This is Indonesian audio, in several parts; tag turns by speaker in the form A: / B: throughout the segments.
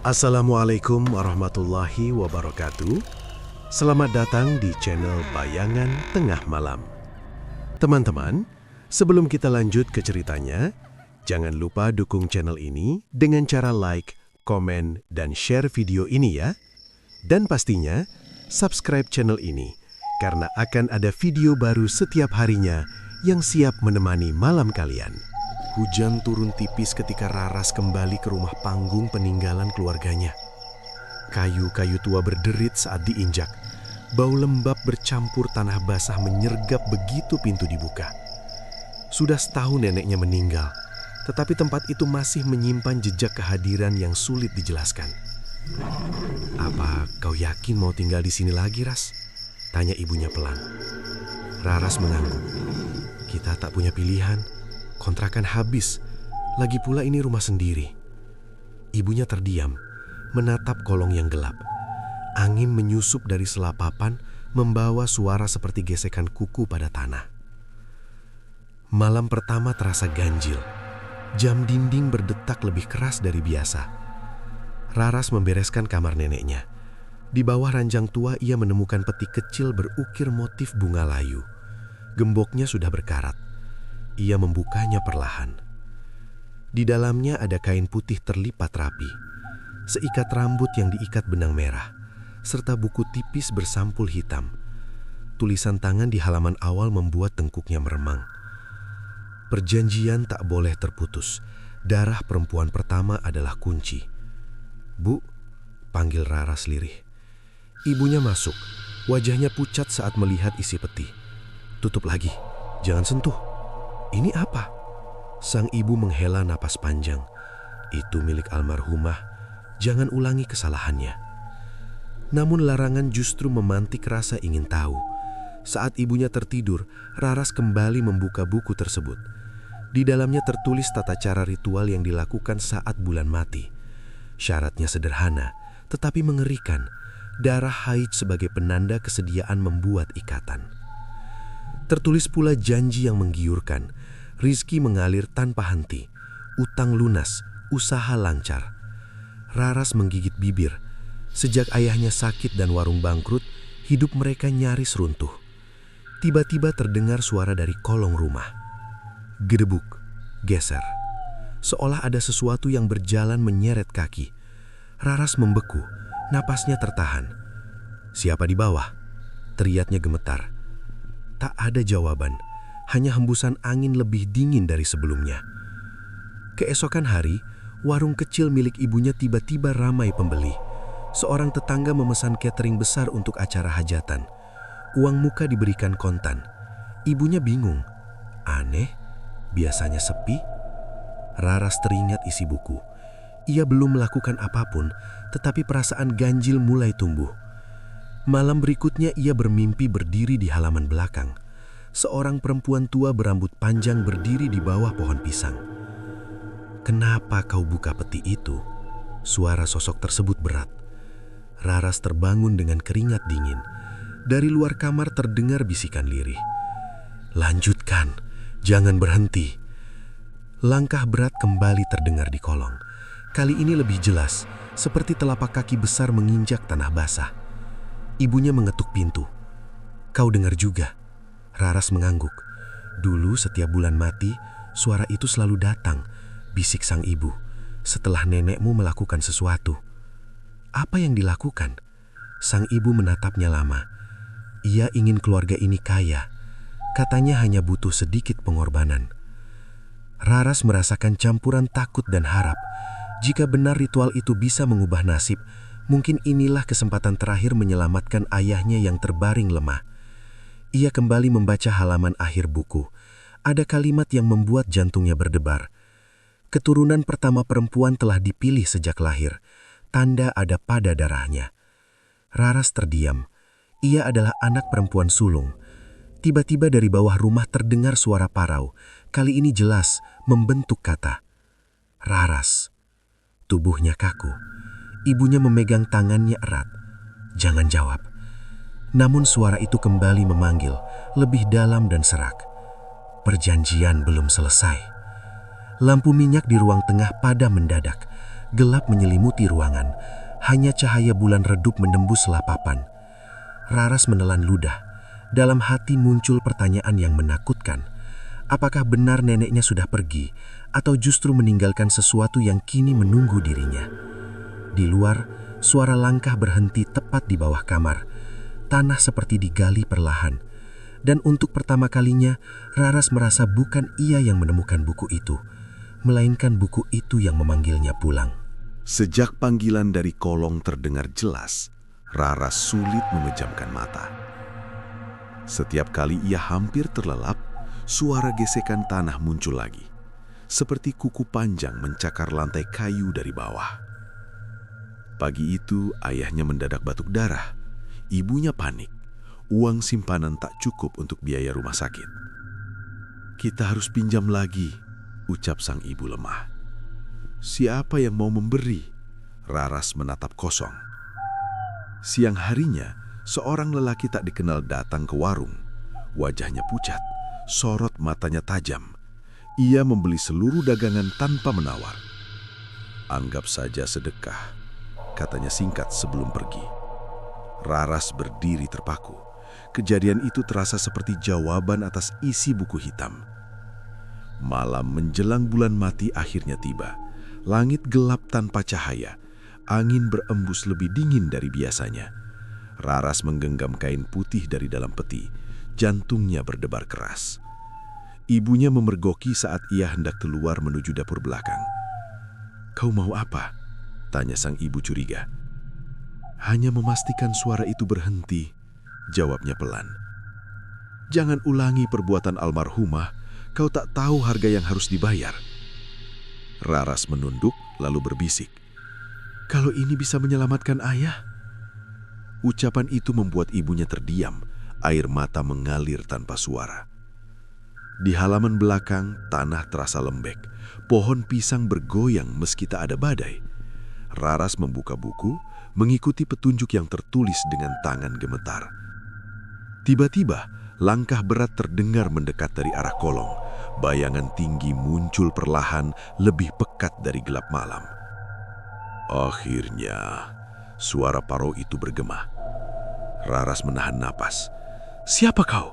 A: Assalamualaikum warahmatullahi wabarakatuh. Selamat datang di channel Bayangan Tengah Malam. Teman-teman, sebelum kita lanjut ke ceritanya, jangan lupa dukung channel ini dengan cara like, komen, dan share video ini ya. Dan pastinya, subscribe channel ini, karena akan ada video baru setiap harinya yang siap menemani malam kalian. Hujan turun tipis ketika Raras kembali ke rumah panggung peninggalan keluarganya. Kayu-kayu tua berderit saat diinjak. Bau lembab bercampur tanah basah menyergap begitu pintu dibuka. Sudah setahun neneknya meninggal, tetapi tempat itu masih menyimpan jejak kehadiran yang sulit dijelaskan. "Apa kau yakin mau tinggal di sini lagi, Ras?" tanya ibunya pelan. Raras mengangguk. "Kita tak punya pilihan. Kontrakan habis, lagi pula ini rumah sendiri." Ibunya terdiam, menatap kolong yang gelap. Angin menyusup dari selapapan, membawa suara seperti gesekan kuku pada tanah. Malam pertama terasa ganjil. Jam dinding berdetak lebih keras dari biasa. Raras membereskan kamar neneknya. Di bawah ranjang tua ia menemukan peti kecil berukir motif bunga layu. Gemboknya sudah berkarat. Ia membukanya perlahan. Di dalamnya ada kain putih terlipat rapi, seikat rambut yang diikat benang merah, serta buku tipis bersampul hitam. Tulisan tangan di halaman awal membuat tengkuknya meremang. Perjanjian tak boleh terputus. Darah perempuan pertama adalah kunci. "Bu," panggil Raras lirih. Ibunya masuk. Wajahnya pucat saat melihat isi peti. "Tutup lagi, jangan sentuh." "Ini apa?" Sang ibu menghela napas panjang. "Itu milik almarhumah, jangan ulangi kesalahannya." Namun larangan justru memantik rasa ingin tahu. Saat ibunya tertidur, Raras kembali membuka buku tersebut. Di dalamnya tertulis tata cara ritual yang dilakukan saat bulan mati. Syaratnya sederhana, tetapi mengerikan. Darah haid sebagai penanda kesediaan membuat ikatan. Tertulis pula janji yang menggiurkan. Rizki mengalir tanpa henti, utang lunas, usaha lancar. Raras menggigit bibir. Sejak ayahnya sakit dan warung bangkrut, hidup mereka nyaris runtuh. Tiba-tiba terdengar suara dari kolong rumah. Gedebuk, geser. Seolah ada sesuatu yang berjalan menyeret kaki. Raras membeku, napasnya tertahan. "Siapa di bawah?" teriaknya gemetar. Tak ada jawaban, hanya hembusan angin lebih dingin dari sebelumnya. Keesokan hari, warung kecil milik ibunya tiba-tiba ramai pembeli. Seorang tetangga memesan catering besar untuk acara hajatan. Uang muka diberikan kontan. Ibunya bingung. Aneh, biasanya sepi. Raras teringat isi buku. Ia belum melakukan apapun, tetapi perasaan ganjil mulai tumbuh. Malam berikutnya ia bermimpi berdiri di halaman belakang. Seorang perempuan tua berambut panjang berdiri di bawah pohon pisang. "Kenapa kau buka peti itu?" Suara sosok tersebut berat. Raras terbangun dengan keringat dingin. Dari luar kamar terdengar bisikan lirih. "Lanjutkan, jangan berhenti." Langkah berat kembali terdengar di kolong. Kali ini lebih jelas, seperti telapak kaki besar menginjak tanah basah. Ibunya mengetuk pintu. "Kau dengar juga?" Raras mengangguk. "Dulu setiap bulan mati, suara itu selalu datang," bisik sang ibu, "setelah nenekmu melakukan sesuatu." "Apa yang dilakukan?" Sang ibu menatapnya lama. "Ia ingin keluarga ini kaya. Katanya hanya butuh sedikit pengorbanan." Raras merasakan campuran takut dan harap. Jika benar ritual itu bisa mengubah nasib, mungkin inilah kesempatan terakhir menyelamatkan ayahnya yang terbaring lemah. Ia kembali membaca halaman akhir buku. Ada kalimat yang membuat jantungnya berdebar. Keturunan pertama perempuan telah dipilih sejak lahir. Tanda ada pada darahnya. Raras terdiam. Ia adalah anak perempuan sulung. Tiba-tiba dari bawah rumah terdengar suara parau. Kali ini jelas, membentuk kata. "Raras." Tubuhnya kaku. Ibunya memegang tangannya erat. "Jangan jawab." Namun suara itu kembali memanggil, lebih dalam dan serak. "Perjanjian belum selesai." Lampu minyak di ruang tengah padam mendadak.
B: Gelap menyelimuti ruangan, hanya cahaya bulan redup menembus selapapan. Raras menelan ludah. Dalam hati muncul pertanyaan yang menakutkan. Apakah benar neneknya sudah pergi, atau justru meninggalkan sesuatu yang kini menunggu dirinya? Di luar, suara langkah berhenti tepat di bawah kamar. Tanah seperti digali perlahan. Dan untuk pertama kalinya, Raras merasa bukan ia yang menemukan buku itu, melainkan buku itu yang memanggilnya pulang.
A: Sejak panggilan dari kolong terdengar jelas, Raras sulit memejamkan mata. Setiap kali ia hampir terlelap, suara gesekan tanah muncul lagi, seperti kuku panjang mencakar lantai kayu dari bawah. Pagi itu, ayahnya mendadak batuk darah. Ibunya panik. Uang simpanan tak cukup untuk biaya rumah sakit. "Kita harus pinjam lagi," ucap sang ibu lemah. "Siapa yang mau memberi?" Raras menatap kosong. Siang harinya, seorang lelaki tak dikenal datang ke warung. Wajahnya pucat, sorot matanya tajam. Ia membeli seluruh dagangan tanpa menawar. "Anggap saja sedekah," katanya singkat sebelum pergi. Raras berdiri terpaku. Kejadian itu terasa seperti jawaban atas isi buku hitam. Malam menjelang bulan mati akhirnya tiba. Langit gelap tanpa cahaya. Angin berembus lebih dingin dari biasanya. Raras menggenggam kain putih dari dalam peti. Jantungnya berdebar keras. Ibunya memergoki saat ia hendak keluar menuju dapur belakang. "Kau mau apa?" tanya sang ibu curiga. "Hanya memastikan suara itu berhenti," jawabnya pelan. "Jangan ulangi perbuatan almarhumah, kau tak tahu harga yang harus dibayar." Raras menunduk lalu berbisik, "Kalau ini bisa menyelamatkan ayah." Ucapan itu membuat ibunya terdiam, air mata mengalir tanpa suara. Di halaman belakang, tanah terasa lembek. Pohon pisang bergoyang meski tak ada badai. Raras membuka buku, mengikuti petunjuk yang tertulis dengan tangan gemetar. Tiba-tiba, langkah berat terdengar mendekat dari arah kolong. Bayangan tinggi muncul perlahan, lebih pekat dari gelap malam. Akhirnya, suara Paro itu bergema. Raras menahan napas. "Siapa kau?"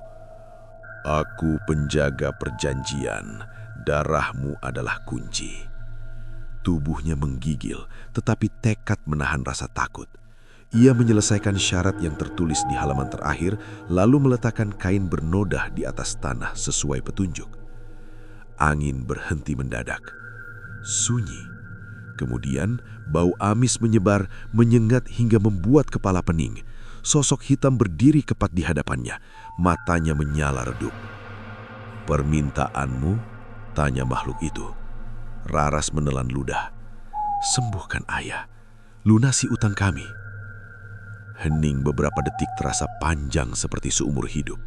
A: "Aku penjaga perjanjian. Darahmu adalah kunci." Tubuhnya menggigil, tetapi tekad menahan rasa takut. Ia menyelesaikan syarat yang tertulis di halaman terakhir, lalu meletakkan kain bernodah di atas tanah sesuai petunjuk. Angin berhenti mendadak. Sunyi. Kemudian, bau amis menyebar, menyengat hingga membuat kepala pening. Sosok hitam berdiri tepat di hadapannya, matanya menyala redup. "Permintaanmu?" tanya makhluk itu. Raras menelan ludah. "Sembuhkan ayah, lunasi utang kami." Hening beberapa detik terasa panjang seperti seumur hidup.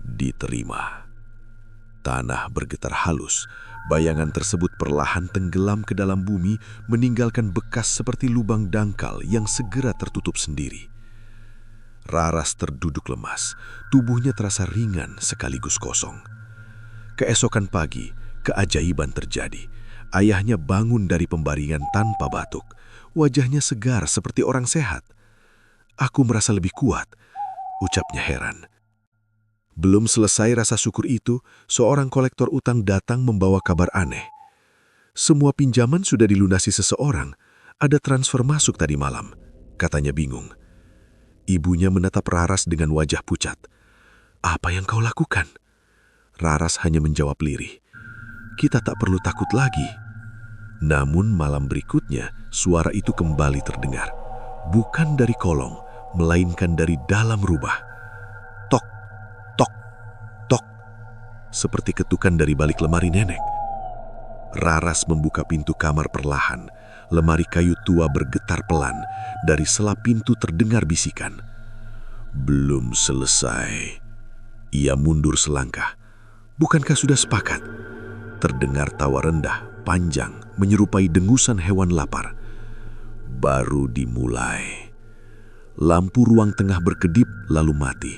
A: Diterima. Tanah bergetar halus. Bayangan tersebut perlahan tenggelam ke dalam bumi, meninggalkan bekas seperti lubang dangkal yang segera tertutup sendiri. Raras terduduk lemas. Tubuhnya terasa ringan sekaligus kosong. Keesokan pagi, keajaiban terjadi. Ayahnya bangun dari pembaringan tanpa batuk. Wajahnya segar seperti orang sehat. "Aku merasa lebih kuat," ucapnya heran. Belum selesai rasa syukur itu, seorang kolektor utang datang membawa kabar aneh. "Semua pinjaman sudah dilunasi seseorang. Ada transfer masuk tadi malam," katanya bingung. Ibunya menatap Raras dengan wajah pucat. "Apa yang kau lakukan?" Raras hanya menjawab lirih, "Kita tak perlu takut lagi." Namun malam berikutnya, suara itu kembali terdengar. Bukan dari kolong, melainkan dari dalam rubah. Tok, tok, tok. Seperti ketukan dari balik lemari nenek. Raras membuka pintu kamar perlahan. Lemari kayu tua bergetar pelan. Dari sela pintu terdengar bisikan. "Belum selesai." Ia mundur selangkah. "Bukankah sudah sepakat?" Terdengar tawa rendah, panjang, menyerupai dengusan hewan lapar. "Baru dimulai." Lampu ruang tengah berkedip lalu mati.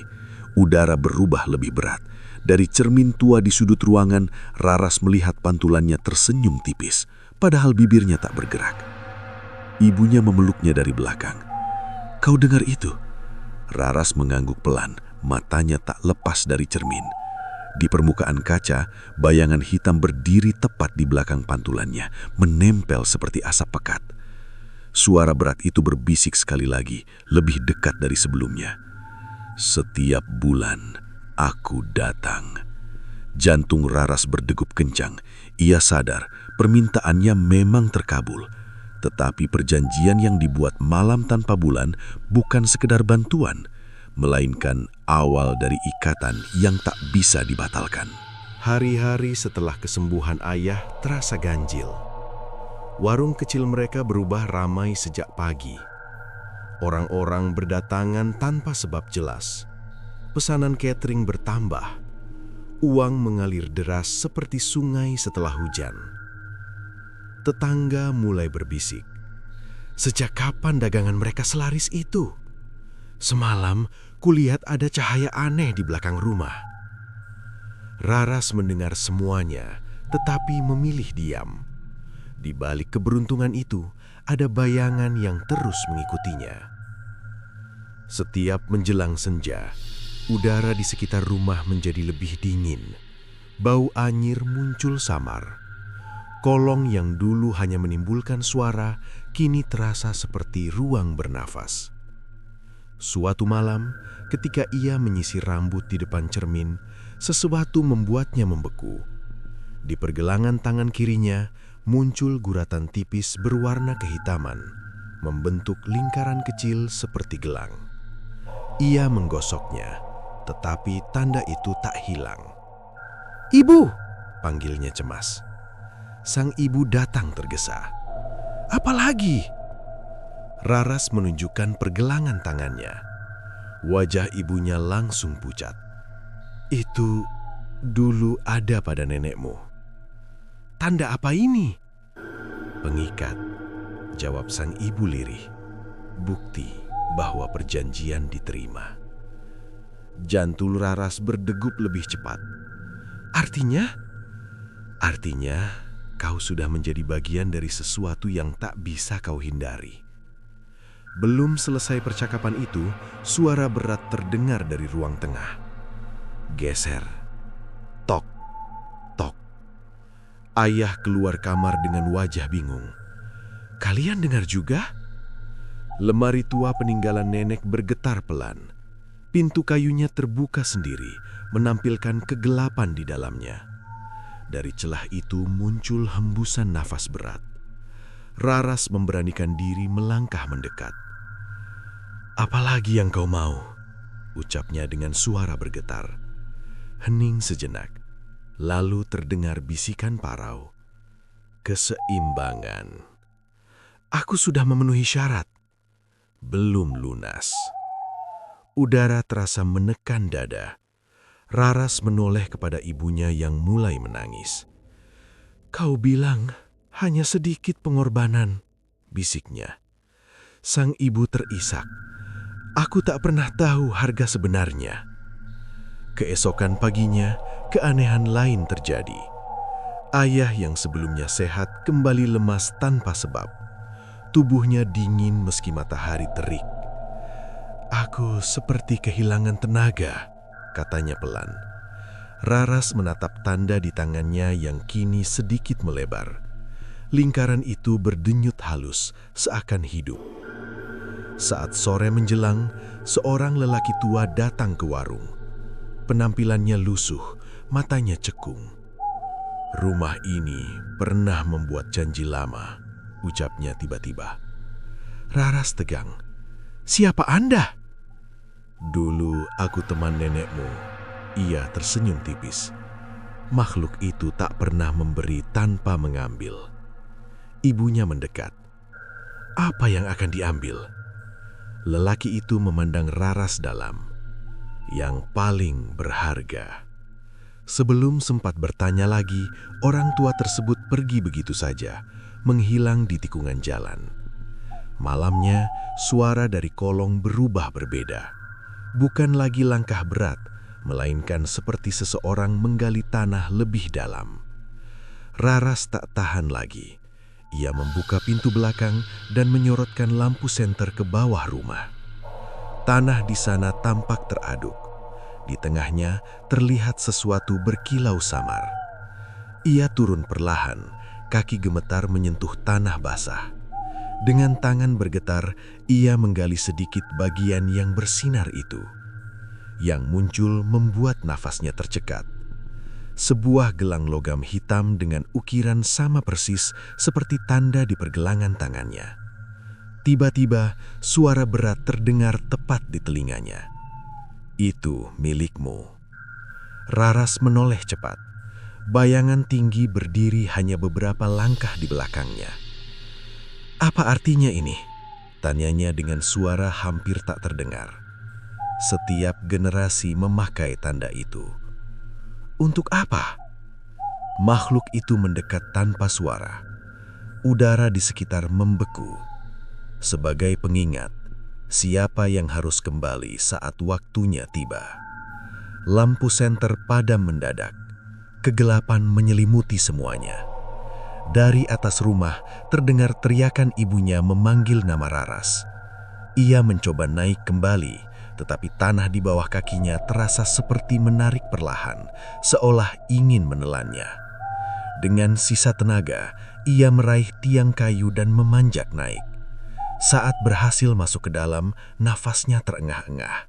A: Udara berubah lebih berat. Dari cermin tua di sudut ruangan, Raras melihat pantulannya tersenyum tipis. padahal bibirnya tak bergerak. Ibunya memeluknya dari belakang. "Kau dengar itu?" Raras mengangguk pelan, matanya tak lepas dari cermin. Di permukaan kaca, bayangan hitam berdiri tepat di belakang pantulannya, menempel seperti asap pekat. Suara berat itu berbisik sekali lagi, lebih dekat dari sebelumnya. "Setiap bulan, aku datang." Jantung Raras berdegup kencang. Ia sadar permintaannya memang terkabul. Tetapi perjanjian yang dibuat malam tanpa bulan bukan sekedar bantuan, melainkan awal dari ikatan yang tak bisa dibatalkan. Hari-hari setelah kesembuhan ayah terasa ganjil. Warung kecil mereka berubah ramai sejak pagi. Orang-orang berdatangan tanpa sebab jelas. Pesanan catering bertambah. Uang mengalir deras seperti sungai setelah hujan. Tetangga mulai berbisik. Sejak kapan dagangan mereka selaris itu? Semalam, kulihat ada cahaya aneh di belakang rumah. Raras mendengar semuanya, tetapi memilih diam. Di balik keberuntungan itu, ada bayangan yang terus mengikutinya. Setiap menjelang senja, udara di sekitar rumah menjadi lebih dingin. Bau anyir muncul samar. Kolong yang dulu hanya menimbulkan suara, kini terasa seperti ruang bernafas. Suatu malam, ketika ia menyisir rambut di depan cermin, sesuatu membuatnya membeku. Di pergelangan tangan kirinya, muncul guratan tipis berwarna kehitaman, membentuk lingkaran kecil seperti gelang. Ia menggosoknya, tetapi tanda itu tak hilang. "Ibu!" panggilnya cemas. Sang ibu datang tergesa. "Apa lagi?" Raras menunjukkan pergelangan tangannya. Wajah ibunya langsung pucat. "Itu dulu ada pada nenekmu." "Tanda apa ini?" "Pengikat," jawab sang ibu lirih. "Bukti bahwa perjanjian diterima." Jantung Raras berdegup lebih cepat. Artinya, kau sudah menjadi bagian dari sesuatu yang tak bisa kau hindari." Belum selesai percakapan itu, suara berat terdengar dari ruang tengah. Geser. Tok, tok. Ayah keluar kamar dengan wajah bingung. "Kalian dengar juga?" Lemari tua peninggalan nenek bergetar pelan. Pintu kayunya terbuka sendiri, menampilkan kegelapan di dalamnya. Dari celah itu muncul hembusan nafas berat. Raras memberanikan diri melangkah mendekat. "Apalagi yang kau mau?" ucapnya dengan suara bergetar. Hening sejenak, lalu terdengar bisikan parau. "Keseimbangan. Aku sudah memenuhi syarat." "Belum lunas." Udara terasa menekan dada. Raras menoleh kepada ibunya yang mulai menangis. "Kau bilang hanya sedikit pengorbanan," bisiknya. Sang ibu terisak. "Aku tak pernah tahu harga sebenarnya." Keesokan paginya, keanehan lain terjadi. Ayah yang sebelumnya sehat kembali lemas tanpa sebab. Tubuhnya dingin meski matahari terik. "Aku seperti kehilangan tenaga," katanya pelan. Raras menatap tanda di tangannya yang kini sedikit melebar. Lingkaran itu berdenyut halus, seakan hidup. Saat sore menjelang, seorang lelaki tua datang ke warung. Penampilannya lusuh, matanya cekung. "Rumah ini pernah membuat janji lama," ucapnya tiba-tiba. Raras tegang. "Siapa Anda?" "Dulu aku teman nenekmu." Ia tersenyum tipis. "Makhluk itu tak pernah memberi tanpa mengambil." Ibunya mendekat. "Apa yang akan diambil?" Lelaki itu memandang Raras dalam. "Yang paling berharga." Sebelum sempat bertanya lagi, orang tua tersebut pergi begitu saja, menghilang di tikungan jalan. Malamnya, suara dari kolong berubah berbeda. Bukan lagi langkah berat, melainkan seperti seseorang menggali tanah lebih dalam. Raras tak tahan lagi. Ia membuka pintu belakang dan menyorotkan lampu senter ke bawah rumah. Tanah di sana tampak teraduk. Di tengahnya terlihat sesuatu berkilau samar. Ia turun perlahan, kaki gemetar menyentuh tanah basah. Dengan tangan bergetar, ia menggali sedikit bagian yang bersinar itu. Yang muncul membuat nafasnya tercekat. Sebuah gelang logam hitam dengan ukiran sama persis seperti tanda di pergelangan tangannya. Tiba-tiba, suara berat terdengar tepat di telinganya. "Itu milikmu." Raras menoleh cepat. Bayangan tinggi berdiri hanya beberapa langkah di belakangnya. "Apa artinya ini?" tanyanya dengan suara hampir tak terdengar. Setiap generasi memakai tanda itu. "Untuk apa?" Makhluk itu mendekat tanpa suara. Udara di sekitar membeku. Sebagai pengingat, siapa yang harus kembali saat waktunya tiba. Lampu senter padam mendadak. Kegelapan menyelimuti semuanya. Dari atas rumah terdengar teriakan ibunya memanggil nama Raras. Ia mencoba naik kembali, tetapi tanah di bawah kakinya terasa seperti menarik perlahan, seolah ingin menelannya. Dengan sisa tenaga, ia meraih tiang kayu dan memanjat naik. Saat berhasil masuk ke dalam, nafasnya terengah-engah.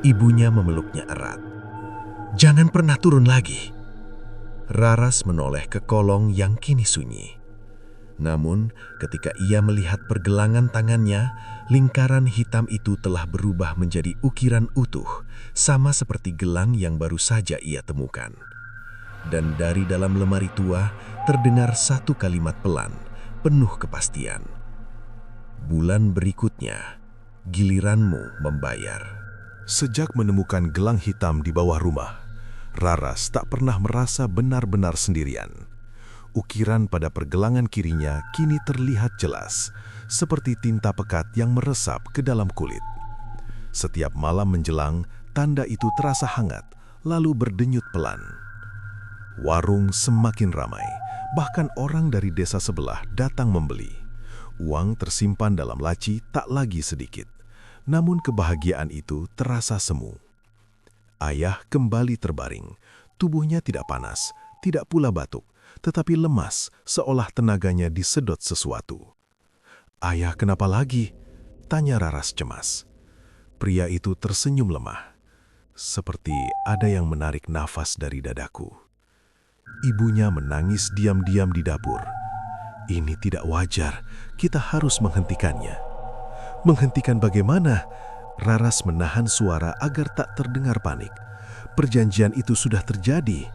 A: Ibunya memeluknya erat. "Jangan pernah turun lagi." Raras menoleh ke kolong yang kini sunyi. Namun, ketika ia melihat pergelangan tangannya, lingkaran hitam itu telah berubah menjadi ukiran utuh, sama seperti gelang yang baru saja ia temukan. Dan dari dalam lemari tua, terdengar satu kalimat pelan, penuh kepastian. "Bulan berikutnya, giliranmu membayar."
C: Sejak menemukan gelang hitam di bawah rumah, Raras tak pernah merasa benar-benar sendirian. Ukiran pada pergelangan kirinya kini terlihat jelas, seperti tinta pekat yang meresap ke dalam kulit. Setiap malam menjelang, tanda itu terasa hangat, lalu berdenyut pelan. Warung semakin ramai, bahkan orang dari desa sebelah datang membeli. Uang tersimpan dalam laci tak lagi sedikit, namun kebahagiaan itu terasa semu. Ayah kembali terbaring. Tubuhnya tidak panas, tidak pula batuk, tetapi lemas seolah tenaganya disedot sesuatu. "Ayah, kenapa lagi?" tanya Raras cemas. Pria itu tersenyum lemah, seperti ada yang menarik nafas dari dadaku. Ibunya menangis diam-diam di dapur. "Ini tidak wajar, kita harus menghentikannya." "Menghentikan bagaimana?" Raras menahan suara agar tak terdengar panik. Perjanjian itu sudah terjadi.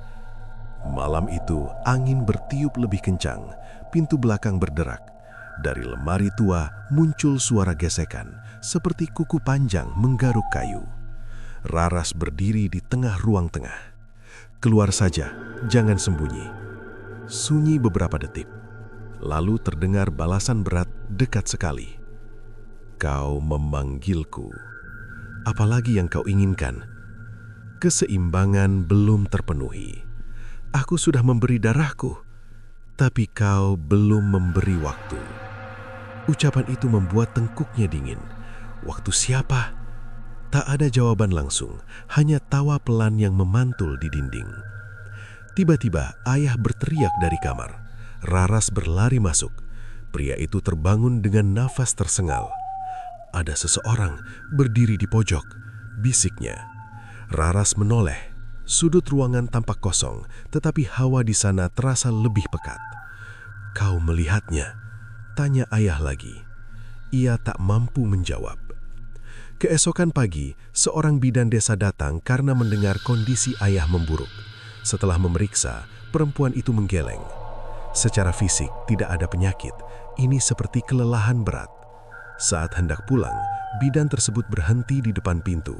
C: Malam itu, angin bertiup lebih kencang, pintu belakang berderak. Dari lemari tua muncul suara gesekan, seperti kuku panjang menggaruk kayu. Raras berdiri di tengah ruang tengah. "Keluar saja, jangan sembunyi." Sunyi beberapa detik. Lalu terdengar balasan berat dekat sekali. "Kau memanggilku. Apalagi yang kau inginkan?" "Keseimbangan belum terpenuhi. Aku sudah memberi darahku, tapi kau belum memberi waktu." Ucapan itu membuat tengkuknya dingin. Waktu siapa? Tak ada jawaban langsung, hanya tawa pelan yang memantul di dinding. Tiba-tiba ayah berteriak dari kamar. Raras berlari masuk. Pria itu terbangun dengan nafas tersengal. "Ada seseorang berdiri di pojok," bisiknya. Raras menoleh. Sudut ruangan tampak kosong, tetapi hawa di sana terasa lebih pekat. "Kau melihatnya?" tanya ayah lagi. Ia tak mampu menjawab. Keesokan pagi, seorang bidan desa datang karena mendengar kondisi ayah memburuk. Setelah memeriksa, perempuan itu menggeleng. Secara fisik tidak ada penyakit, ini seperti kelelahan berat. Saat hendak pulang, bidan tersebut berhenti di depan pintu.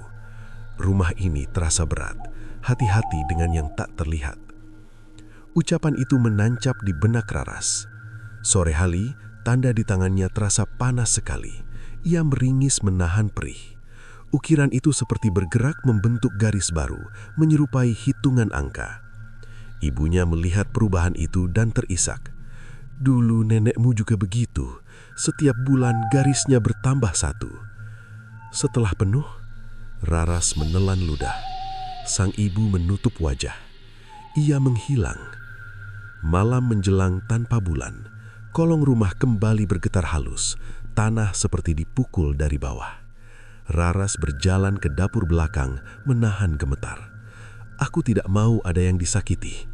C: "Rumah ini terasa berat, hati-hati dengan yang tak terlihat." Ucapan itu menancap di benak Raras. Sore hari, tanda di tangannya terasa panas sekali. Ia meringis menahan perih. Ukiran itu seperti bergerak membentuk garis baru, menyerupai hitungan angka. Ibunya melihat perubahan itu dan terisak.
A: Dulu nenekmu juga begitu. Setiap bulan garisnya bertambah satu. Setelah penuh, Raras menelan ludah. Sang ibu menutup wajah. Ia menghilang. Malam menjelang tanpa bulan, kolong rumah kembali bergetar halus. Tanah seperti dipukul dari bawah. Raras berjalan ke dapur belakang, menahan gemetar. Aku tidak mau ada yang disakiti.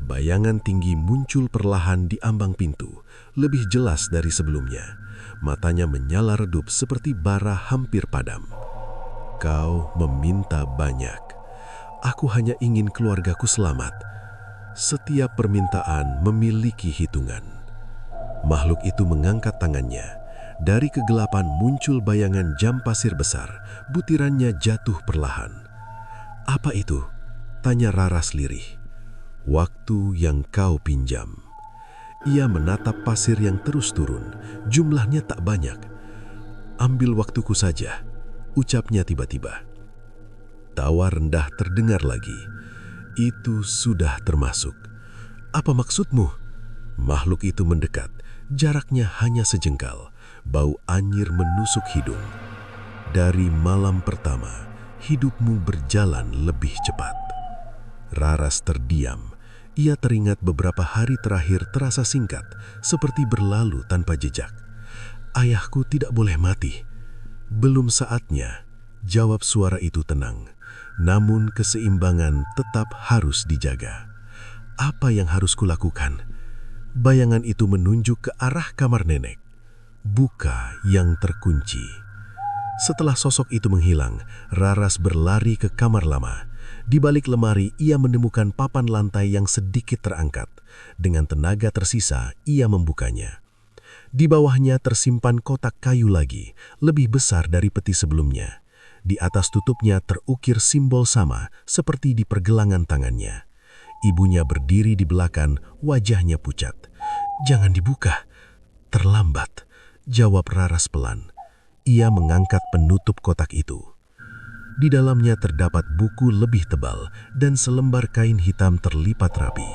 A: Bayangan tinggi muncul perlahan di ambang pintu, lebih jelas dari sebelumnya. Matanya menyala redup seperti bara hampir padam. Kau meminta banyak. Aku hanya ingin keluargaku selamat. Setiap permintaan memiliki hitungan. Makhluk itu mengangkat tangannya. Dari kegelapan muncul bayangan jam pasir besar. Butirannya jatuh perlahan. Apa itu? Tanya Raras lirih. Waktu yang kau pinjam. Ia menatap pasir yang terus turun. Jumlahnya tak banyak. Ambil waktuku saja, ucapnya tiba-tiba. Tawa rendah terdengar lagi. Itu sudah termasuk. Apa maksudmu? Makhluk itu mendekat. Jaraknya hanya sejengkal. Bau anyir menusuk hidung. Dari malam pertama, hidupmu berjalan lebih cepat. Raras terdiam. Ia teringat beberapa hari terakhir terasa singkat, seperti berlalu tanpa jejak. Ayahku tidak boleh mati. Belum saatnya, jawab suara itu tenang. Namun keseimbangan tetap harus dijaga. Apa yang harus kulakukan? Bayangan itu menunjuk ke arah kamar nenek. Buka yang terkunci. Setelah sosok itu menghilang, Raras berlari ke kamar lama. Di balik lemari, ia menemukan papan lantai yang sedikit terangkat. Dengan tenaga tersisa, ia membukanya. Di bawahnya tersimpan kotak kayu lagi, lebih besar dari peti sebelumnya. Di atas tutupnya terukir simbol sama, seperti di pergelangan tangannya. Ibunya berdiri di belakang, wajahnya pucat. "Jangan dibuka." "Terlambat," jawab Raras pelan. Ia mengangkat penutup kotak itu. Di dalamnya terdapat buku lebih tebal dan selembar kain hitam terlipat rapi.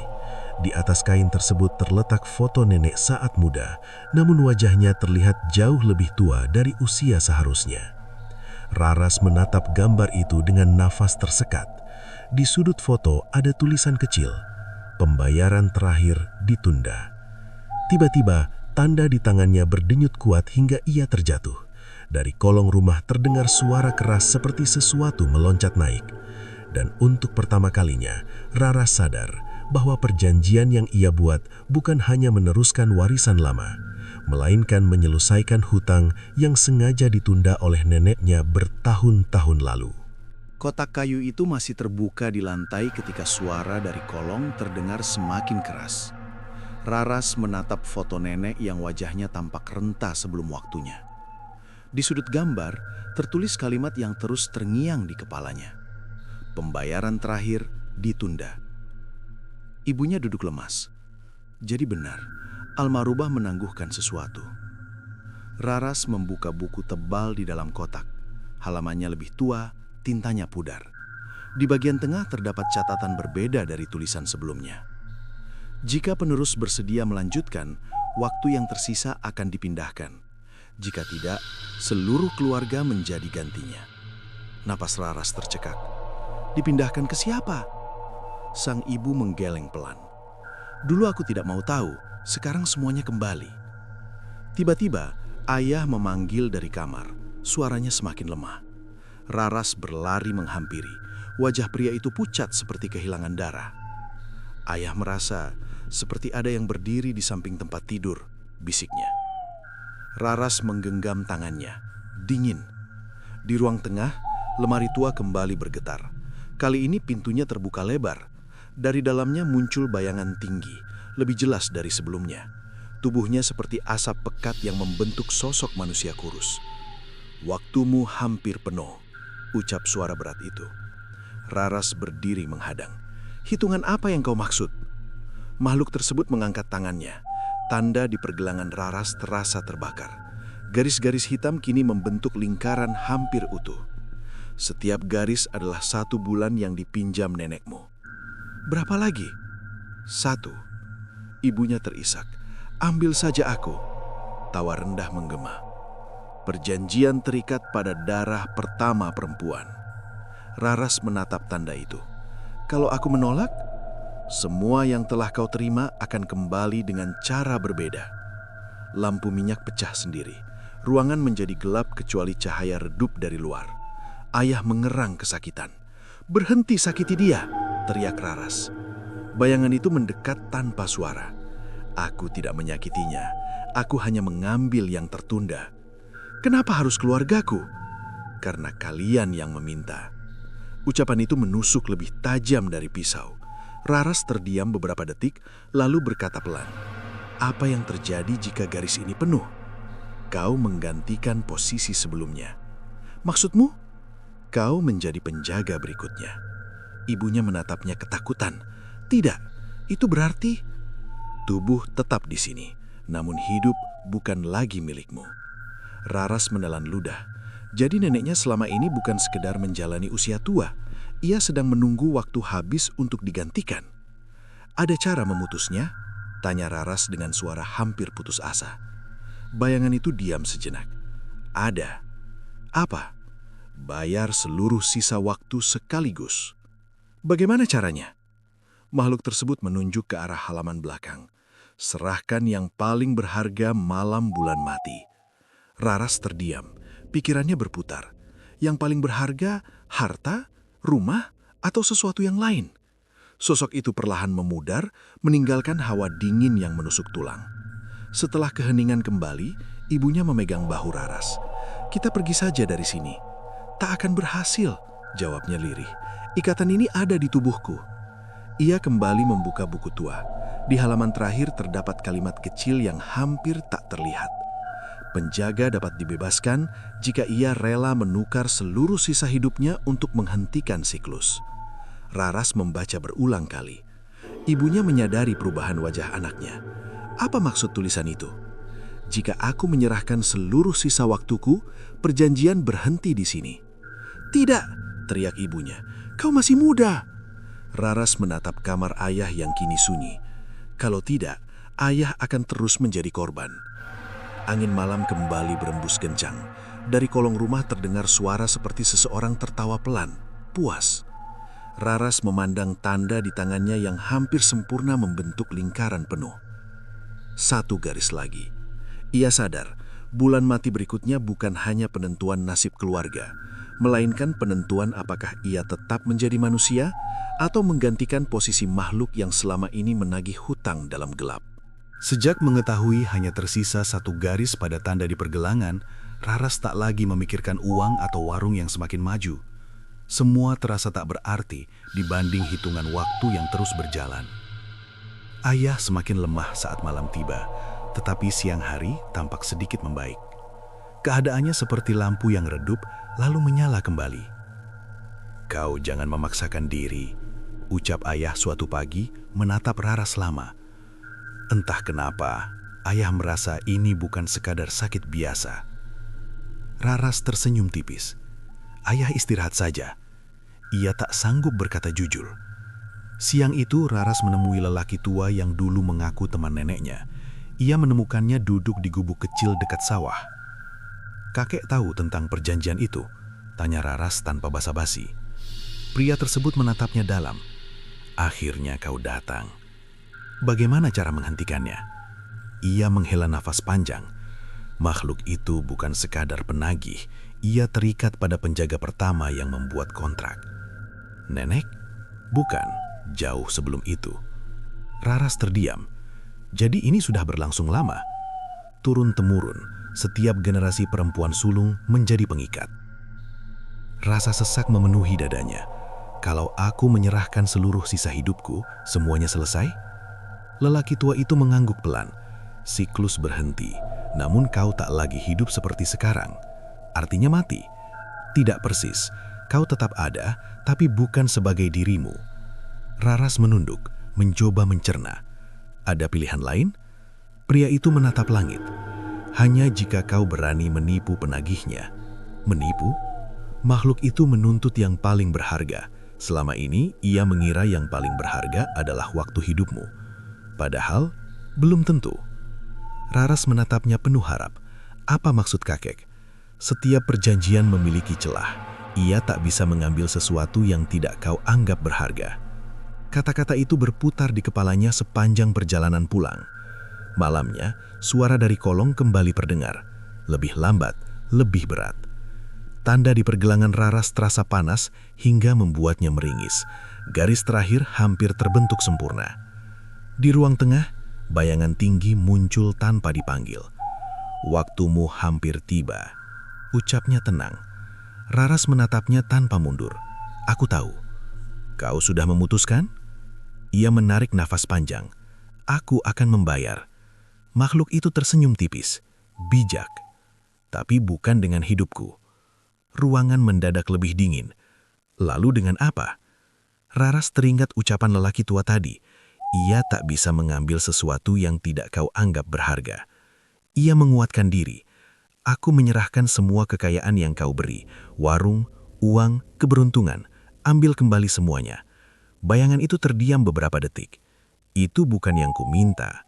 A: Di atas kain tersebut terletak foto nenek saat muda, namun wajahnya terlihat jauh lebih tua dari usia seharusnya. Raras menatap gambar itu dengan nafas tersekat. Di sudut foto ada tulisan kecil, "Pembayaran terakhir ditunda." Tiba-tiba, tanda di tangannya berdenyut kuat hingga ia terjatuh. Dari kolong rumah terdengar suara keras seperti sesuatu meloncat naik. Dan untuk pertama kalinya, Raras sadar bahwa perjanjian yang ia buat bukan hanya meneruskan warisan lama, melainkan menyelesaikan hutang yang sengaja ditunda oleh neneknya bertahun-tahun lalu.
D: Kotak kayu itu masih terbuka di lantai ketika suara dari kolong terdengar semakin keras. Raras menatap foto nenek yang wajahnya tampak renta sebelum waktunya. Di sudut gambar, tertulis kalimat yang terus terngiang di kepalanya. Pembayaran terakhir ditunda. Ibunya duduk lemas. Jadi benar, almarhumah menangguhkan sesuatu. Raras membuka buku tebal di dalam kotak. Halamannya lebih tua, tintanya pudar. Di bagian tengah terdapat catatan berbeda dari tulisan sebelumnya. Jika penerus bersedia melanjutkan, waktu yang tersisa akan dipindahkan. Jika tidak, seluruh keluarga menjadi gantinya. Napas Raras tercekak. Dipindahkan ke siapa? Sang ibu menggeleng pelan. Dulu aku tidak mau tahu, sekarang semuanya kembali. Tiba-tiba, ayah memanggil dari kamar. Suaranya semakin lemah. Raras berlari menghampiri. Wajah pria itu pucat seperti kehilangan darah. Ayah merasa seperti ada yang berdiri di samping tempat tidur, bisiknya. Raras menggenggam tangannya, dingin. Di ruang tengah, lemari tua kembali bergetar. Kali ini pintunya terbuka lebar. Dari dalamnya muncul bayangan tinggi, lebih jelas dari sebelumnya. Tubuhnya seperti asap pekat yang membentuk sosok manusia kurus. "Waktumu hampir penuh," ucap suara berat itu. Raras berdiri menghadang. "Hitungan apa yang kau maksud?" Makhluk tersebut mengangkat tangannya. Tanda di pergelangan Raras terasa terbakar. Garis-garis hitam kini membentuk lingkaran hampir utuh. Setiap garis adalah 1 bulan yang dipinjam nenekmu. "Berapa lagi?" 1. Ibunya terisak. Ambil saja aku. Tawa rendah menggema. Perjanjian terikat pada darah pertama perempuan. Raras menatap tanda itu. Kalau aku menolak, semua yang telah kau terima akan kembali dengan cara berbeda. Lampu minyak pecah sendiri. Ruangan menjadi gelap kecuali cahaya redup dari luar. Ayah mengerang kesakitan. "Berhenti sakiti dia!" teriak Raras. Bayangan itu mendekat tanpa suara. Aku tidak menyakitinya. Aku hanya mengambil yang tertunda. Kenapa harus keluargaku? Karena kalian yang meminta. Ucapan itu menusuk lebih tajam dari pisau. Raras terdiam beberapa detik, lalu berkata pelan, "Apa yang terjadi jika garis ini penuh? Kau menggantikan posisi sebelumnya. Maksudmu? Kau menjadi penjaga berikutnya." Ibunya menatapnya ketakutan. "Tidak, itu berarti tubuh tetap di sini, namun hidup bukan lagi milikmu." Raras menelan ludah. Jadi neneknya selama ini bukan sekedar menjalani usia tua. Ia sedang menunggu waktu habis untuk digantikan. "Ada cara memutusnya?" tanya Raras dengan suara hampir putus asa. Bayangan itu diam sejenak. "Ada." "Apa?" "Bayar seluruh sisa waktu sekaligus." "Bagaimana caranya?" Makhluk tersebut menunjuk ke arah halaman belakang. "Serahkan yang paling berharga malam bulan mati." Raras terdiam. Pikirannya berputar. Yang paling berharga, harta, rumah, atau sesuatu yang lain? Sosok itu perlahan memudar, meninggalkan hawa dingin yang menusuk tulang. Setelah keheningan kembali, ibunya memegang bahu Raras. "Kita pergi saja dari sini." "Tak akan berhasil," jawabnya lirih. "Ikatan ini ada di tubuhku." Ia kembali membuka buku tua. Di halaman terakhir terdapat kalimat kecil yang hampir tak terlihat. Penjaga dapat dibebaskan jika ia rela menukar seluruh sisa hidupnya untuk menghentikan siklus. Raras membaca berulang kali. Ibunya menyadari perubahan wajah anaknya. Apa maksud tulisan itu? "Jika aku menyerahkan seluruh sisa waktuku, perjanjian berhenti di sini." "Tidak!" teriak ibunya. "Kau masih muda." Raras menatap kamar ayah yang kini sunyi. Kalau tidak, ayah akan terus menjadi korban. Angin malam kembali berembus kencang. Dari kolong rumah terdengar suara seperti seseorang tertawa pelan, puas. Raras memandang tanda di tangannya yang hampir sempurna membentuk lingkaran penuh. Satu garis lagi. Ia sadar, bulan mati berikutnya bukan hanya penentuan nasib keluarga, melainkan penentuan apakah ia tetap menjadi manusia atau menggantikan posisi makhluk yang selama ini menagih hutang dalam gelap.
C: Sejak mengetahui hanya tersisa satu garis pada tanda di pergelangan, Raras tak lagi memikirkan uang atau warung yang semakin maju. Semua terasa tak berarti dibanding hitungan waktu yang terus berjalan. Ayah semakin lemah saat malam tiba, tetapi siang hari tampak sedikit membaik. Keadaannya seperti lampu yang redup lalu menyala kembali. "Kau jangan memaksakan diri," ucap ayah suatu pagi menatap Raras lama. Entah kenapa, ayah merasa ini bukan sekadar sakit biasa. Raras tersenyum tipis. Ayah istirahat saja. Ia tak sanggup berkata jujur. Siang itu Raras menemui lelaki tua yang dulu mengaku teman neneknya. Ia menemukannya duduk di gubuk kecil dekat sawah. "Kakek tahu tentang perjanjian itu?" tanya Raras tanpa basa-basi. Pria tersebut menatapnya dalam. "Akhirnya kau datang. Bagaimana cara menghentikannya?" Ia menghela nafas panjang. Makhluk itu bukan sekadar penagih, ia terikat pada penjaga pertama yang membuat kontrak. "Nenek?" "Bukan, jauh sebelum itu." Raras terdiam. Jadi ini sudah berlangsung lama. Turun-temurun, setiap generasi perempuan sulung menjadi pengikat. Rasa sesak memenuhi dadanya. Kalau aku menyerahkan seluruh sisa hidupku, semuanya selesai? Lelaki tua itu mengangguk pelan. "Siklus berhenti, namun kau tak lagi hidup seperti sekarang. Artinya mati." "Tidak persis, kau tetap ada, tapi bukan sebagai dirimu." Raras menunduk, mencoba mencerna. "Ada pilihan lain?" Pria itu menatap langit. "Hanya jika kau berani menipu penagihnya." "Menipu?" Makhluk itu menuntut yang paling berharga. Selama ini, ia mengira yang paling berharga adalah waktu hidupmu. Padahal, belum tentu. Raras menatapnya penuh harap. Apa maksud kakek? Setiap perjanjian memiliki celah. Ia tak bisa mengambil sesuatu yang tidak kau anggap berharga. Kata-kata itu berputar di kepalanya sepanjang perjalanan pulang. Malamnya, suara dari kolong kembali terdengar. Lebih lambat, lebih berat. Tanda di pergelangan Raras terasa panas hingga membuatnya meringis. Garis terakhir hampir terbentuk sempurna. Di ruang tengah, bayangan tinggi muncul tanpa dipanggil. Waktumu hampir tiba, ucapnya tenang. Raras menatapnya tanpa mundur. Aku tahu. Kau sudah memutuskan? Ia menarik nafas panjang. Aku akan membayar. Makhluk itu tersenyum tipis, bijak. Tapi bukan dengan hidupku. Ruangan mendadak lebih dingin. Lalu dengan apa? Raras teringat ucapan lelaki tua tadi. Ia tak bisa mengambil sesuatu yang tidak kau anggap berharga. Ia menguatkan diri. Aku menyerahkan semua kekayaan yang kau beri. Warung, uang, keberuntungan. Ambil kembali semuanya. Bayangan itu terdiam beberapa detik. Itu bukan yang ku minta.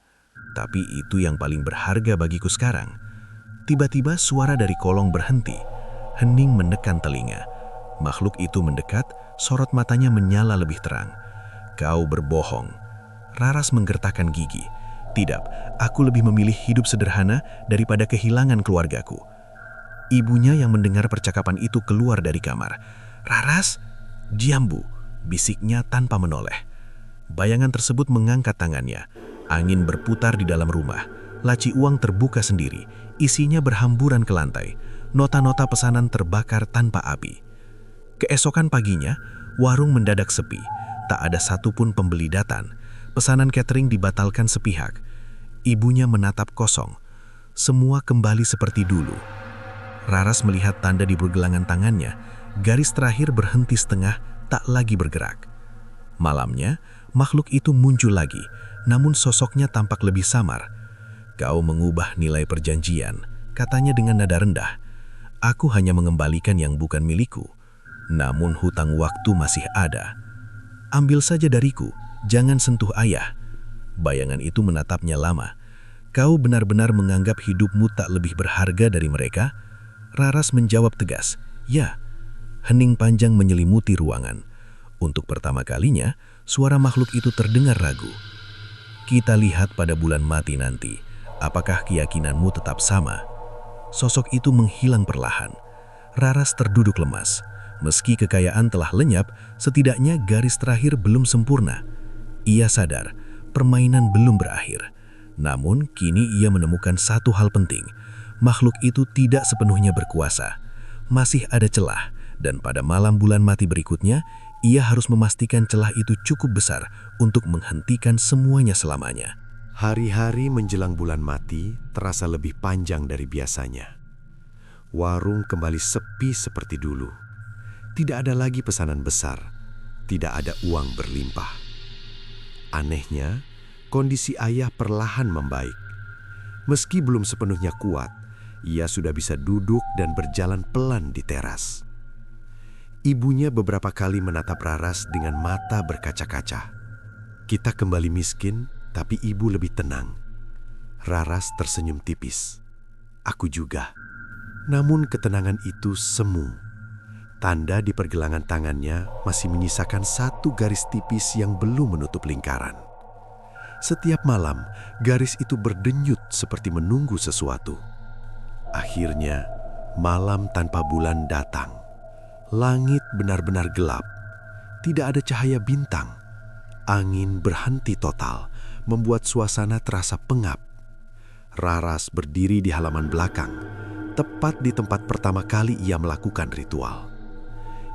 C: Tapi itu yang paling berharga bagiku sekarang. Tiba-tiba suara dari kolong berhenti. Hening menekan telinga. Makhluk itu mendekat, sorot matanya menyala lebih terang. Kau berbohong. Raras menggertakkan gigi. Tidak, aku lebih memilih hidup sederhana daripada kehilangan keluargaku. Ibunya yang mendengar percakapan itu keluar dari kamar. Raras, diam bu, bisiknya tanpa menoleh. Bayangan tersebut mengangkat tangannya. Angin berputar di dalam rumah. Laci uang terbuka sendiri. Isinya berhamburan ke lantai. Nota-nota pesanan terbakar tanpa api. Keesokan paginya, warung mendadak sepi. Tak ada satupun pembeli datang. Pesanan catering dibatalkan sepihak. Ibunya menatap kosong. Semua kembali seperti dulu. Raras melihat tanda di pergelangan tangannya. Garis terakhir berhenti setengah, tak lagi bergerak. Malamnya, makhluk itu muncul lagi, namun sosoknya tampak lebih samar. Kau mengubah nilai perjanjian, katanya dengan nada rendah. Aku hanya mengembalikan yang bukan milikku, namun hutang waktu masih ada. Ambil saja dariku, jangan sentuh ayah. Bayangan itu menatapnya lama. Kau benar-benar menganggap hidupmu tak lebih berharga dari mereka? Raras menjawab tegas, ya. Hening panjang menyelimuti ruangan. Untuk pertama kalinya, suara makhluk itu terdengar ragu. Kita lihat pada bulan mati nanti, apakah keyakinanmu tetap sama? Sosok itu menghilang perlahan. Raras terduduk lemas. Meski kekayaan telah lenyap, setidaknya garis terakhir belum sempurna. Ia sadar, permainan belum berakhir. Namun, kini ia menemukan satu hal penting. Makhluk itu tidak sepenuhnya berkuasa. Masih ada celah, dan pada malam bulan mati berikutnya, ia harus memastikan celah itu cukup besar untuk menghentikan semuanya selamanya.
A: Hari-hari menjelang bulan mati terasa lebih panjang dari biasanya. Warung kembali sepi seperti dulu. Tidak ada lagi pesanan besar. Tidak ada uang berlimpah. Anehnya, kondisi ayah perlahan membaik. Meski belum sepenuhnya kuat, ia sudah bisa duduk dan berjalan pelan di teras. Ibunya beberapa kali menatap Raras dengan mata berkaca-kaca. Kita kembali miskin, tapi ibu lebih tenang. Raras tersenyum tipis. Aku juga. Namun ketenangan itu semu. Tanda di pergelangan tangannya masih menyisakan satu garis tipis yang belum menutup lingkaran. Setiap malam, garis itu berdenyut seperti menunggu sesuatu. Akhirnya, malam tanpa bulan datang. Langit benar-benar gelap. Tidak ada cahaya bintang. Angin berhenti total, membuat suasana terasa pengap. Raras berdiri di halaman belakang, tepat di tempat pertama kali ia melakukan ritual.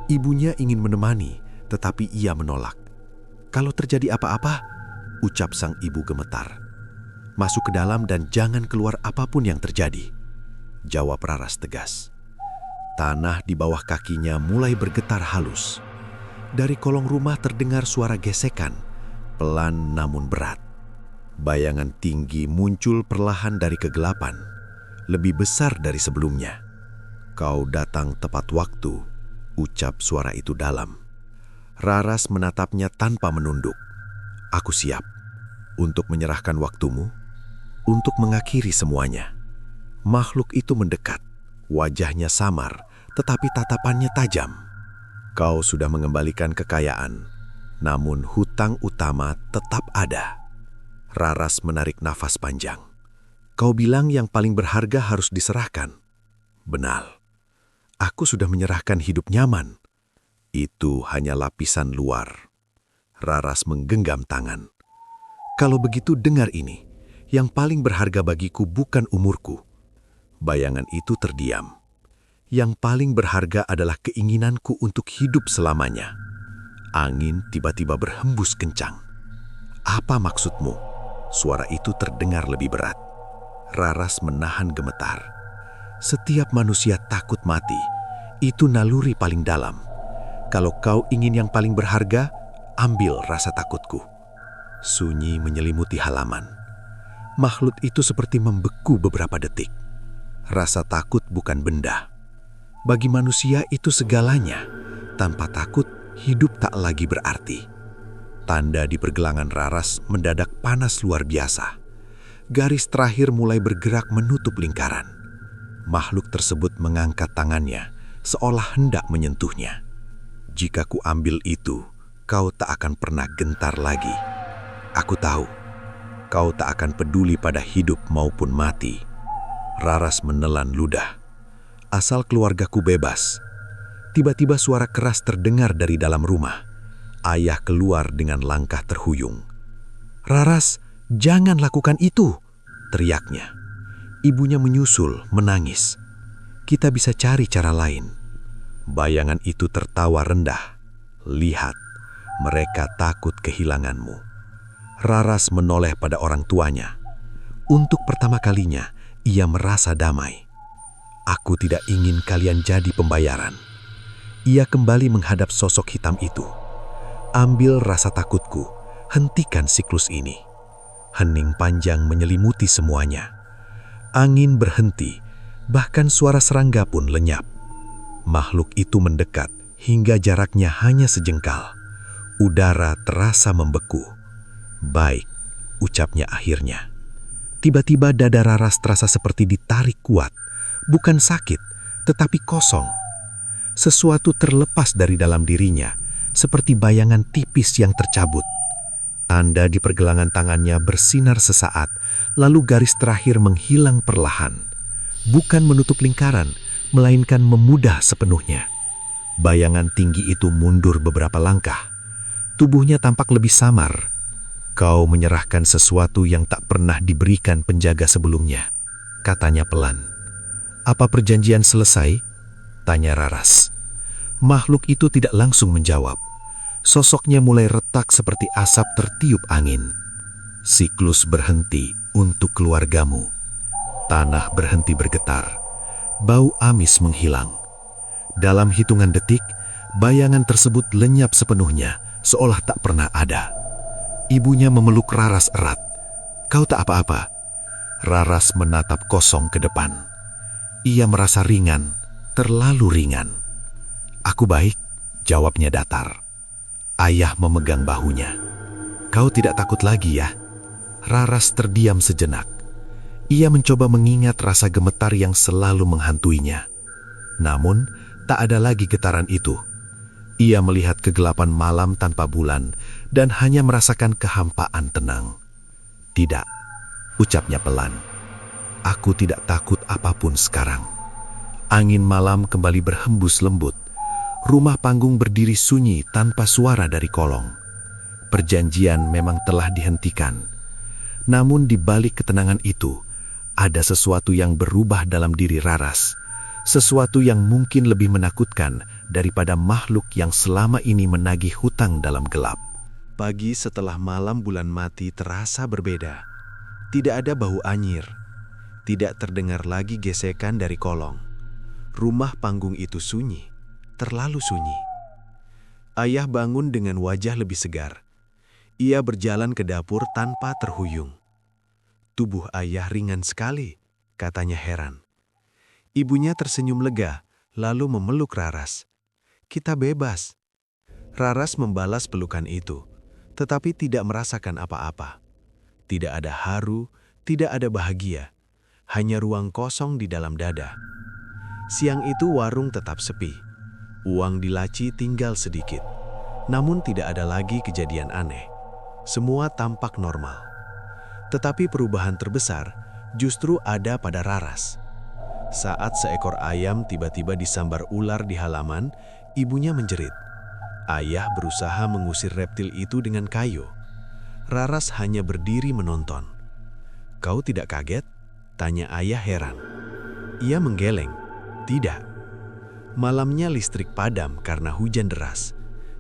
A: Ibunya ingin menemani, tetapi ia menolak. Kalau terjadi apa-apa, ucap sang ibu gemetar. Masuk ke dalam dan jangan keluar apapun yang terjadi, jawab Raras tegas. Tanah di bawah kakinya mulai bergetar halus. Dari kolong rumah terdengar suara gesekan, pelan namun berat. Bayangan tinggi muncul perlahan dari kegelapan, lebih besar dari sebelumnya. Kau datang tepat waktu, ucap suara itu dalam. Raras menatapnya tanpa menunduk. Aku siap untuk menyerahkan waktumu. untuk mengakhiri semuanya. Makhluk itu mendekat, wajahnya samar, tetapi tatapannya tajam. Kau sudah mengembalikan kekayaan, namun hutang utama tetap ada. Raras menarik nafas panjang. Kau bilang yang paling berharga harus diserahkan. Benar. Aku sudah menyerahkan hidup nyaman. Itu hanya lapisan luar. Raras menggenggam tangan. Kalau begitu dengar ini. Yang paling berharga bagiku bukan umurku. Bayangan itu terdiam. Yang paling berharga adalah keinginanku untuk hidup selamanya. Angin tiba-tiba berhembus kencang. Apa maksudmu? Suara itu terdengar lebih berat. Raras menahan gemetar. Setiap manusia takut mati. Itu naluri paling dalam. Kalau kau ingin yang paling berharga, ambil rasa takutku. Sunyi menyelimuti halaman. Makhluk itu seperti membeku beberapa detik. Rasa takut bukan benda. Bagi manusia itu segalanya. Tanpa takut, hidup tak lagi berarti. Tanda di pergelangan Raras mendadak panas luar biasa. Garis terakhir mulai bergerak menutup lingkaran. Makhluk tersebut mengangkat tangannya, seolah hendak menyentuhnya. Jika ku ambil itu, kau tak akan pernah gentar lagi. Aku tahu, kau tak akan peduli pada hidup maupun mati. Raras menelan ludah. Asal keluargaku bebas. Tiba-tiba suara keras terdengar dari dalam rumah. Ayah keluar dengan langkah terhuyung. Raras, jangan lakukan itu, teriaknya. Ibunya menyusul, menangis. Kita bisa cari cara lain. Bayangan itu tertawa rendah. Lihat, mereka takut kehilanganmu. Raras menoleh pada orang tuanya. Untuk pertama kalinya, ia merasa damai. Aku tidak ingin kalian jadi pembayaran. Ia kembali menghadap sosok hitam itu. Ambil rasa takutku, hentikan siklus ini. Hening panjang menyelimuti semuanya. Angin berhenti, bahkan suara serangga pun lenyap. Makhluk itu mendekat hingga jaraknya hanya sejengkal. Udara terasa membeku. Baik, ucapnya akhirnya. Tiba-tiba dada Raras terasa seperti ditarik kuat. Bukan sakit, tetapi kosong. Sesuatu terlepas dari dalam dirinya, seperti bayangan tipis yang tercabut. Tanda di pergelangan tangannya bersinar sesaat, lalu garis terakhir menghilang perlahan. Bukan menutup lingkaran, melainkan memudah sepenuhnya. Bayangan tinggi itu mundur beberapa langkah. Tubuhnya tampak lebih samar. Kau menyerahkan sesuatu yang tak pernah diberikan penjaga sebelumnya, katanya pelan. Apa perjanjian selesai? Tanya Raras. Makhluk itu tidak langsung menjawab. Sosoknya mulai retak seperti asap tertiup angin. Siklus berhenti untuk keluargamu. Tanah berhenti bergetar. Bau amis menghilang. Dalam hitungan detik, bayangan tersebut lenyap sepenuhnya, seolah tak pernah ada. Ibunya memeluk Raras erat. Kau tak apa-apa. Raras menatap kosong ke depan. Ia merasa ringan, terlalu ringan. Aku baik, jawabnya datar. Ayah memegang bahunya. Kau tidak takut lagi ya? Raras terdiam sejenak. Ia mencoba mengingat rasa gemetar yang selalu menghantuinya. Namun, tak ada lagi getaran itu. Ia melihat kegelapan malam tanpa bulan dan hanya merasakan kehampaan tenang. Tidak, ucapnya pelan. Aku tidak takut apapun sekarang. Angin malam kembali berhembus lembut. Rumah panggung berdiri sunyi tanpa suara dari kolong. Perjanjian memang telah dihentikan. Namun di balik ketenangan itu, ada sesuatu yang berubah dalam diri Raras. Sesuatu yang mungkin lebih menakutkan daripada makhluk yang selama ini menagih hutang dalam gelap.
D: Pagi setelah malam bulan mati terasa berbeda. Tidak ada bau anyir. Tidak terdengar lagi gesekan dari kolong. Rumah panggung itu sunyi, terlalu sunyi. Ayah bangun dengan wajah lebih segar. Ia berjalan ke dapur tanpa terhuyung. Tubuh ayah ringan sekali, katanya heran. Ibunya tersenyum lega, lalu memeluk Raras. Kita bebas. Raras membalas pelukan itu, tetapi tidak merasakan apa-apa. Tidak ada haru,
A: Tidak ada bahagia, hanya ruang kosong di dalam dada. Siang itu warung tetap sepi. Uang di laci tinggal sedikit. Namun tidak ada lagi kejadian aneh. Semua tampak normal. Tetapi perubahan terbesar justru ada pada Raras. Saat seekor ayam tiba-tiba disambar ular di halaman, ibunya menjerit. Ayah berusaha mengusir reptil itu dengan kayu. Raras hanya berdiri menonton. "Kau tidak kaget?" tanya ayah heran. Ia menggeleng. Tidak. Malamnya listrik padam karena hujan deras.